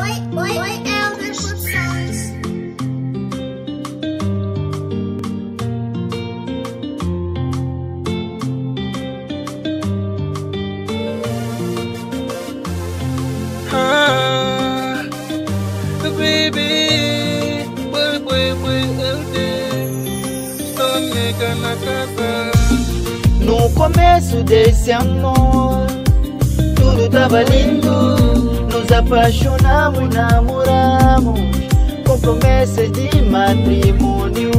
Oi, Elder Produções. Baby, tô chegando na casa. No começo desse amor, tudo tava lindo. Nos apaixonamos, namoramos, com promessas de matrimônio.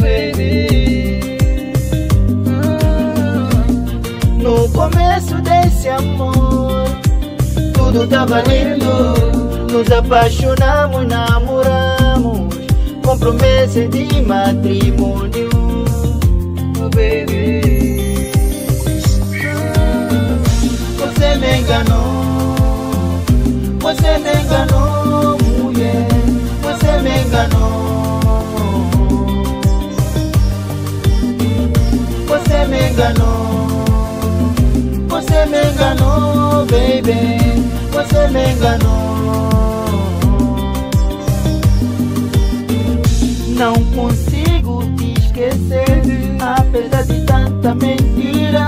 Baby, No começo desse amor, tudo tava lindo. Nos apaixonamos, namoramos, com promessas de matrimônio. baby, Você me enganou, você me enganou, mulher, você me enganou. Você me enganou, você me enganou, baby, você me enganou. Não consigo te esquecer, apesar de tanta mentira.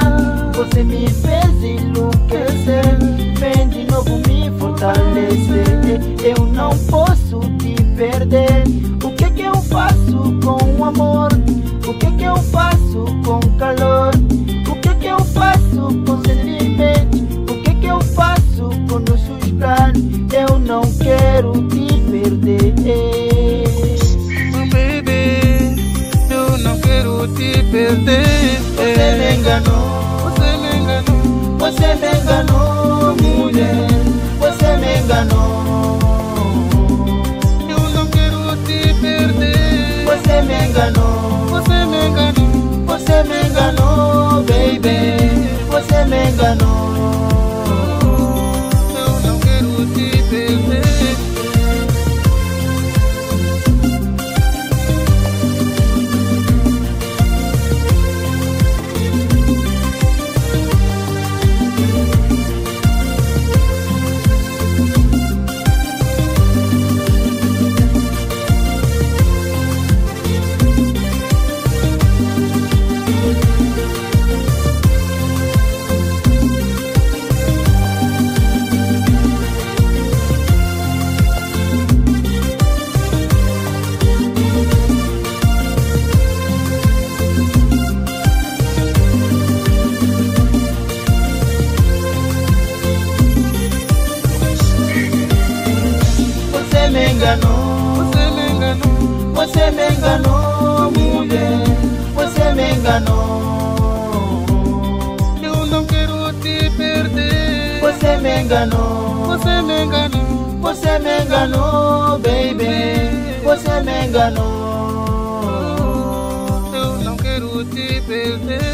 Você me fez enlouquecer, vem de novo me fortalecer. Eu não posso te perder. O que eu faço com o amor? O que eu faço com calor? O que eu faço com sentimento? O que eu faço com nossos planos? Eu não quero te perder. baby, eu não quero te perder. Você me enganou, Você me enganou, você me enganou, mulher, você me enganou. eu não quero te perder. Você me enganou, Você me enganou, você me enganou, baby, você me enganou. eu não quero te perder. Você me enganou, Você me enganou, você me enganou, mulher, você me enganou. eu não quero te perder. Você me enganou, Você me enganou, você me enganou, baby, você me enganou. eu não quero te perder.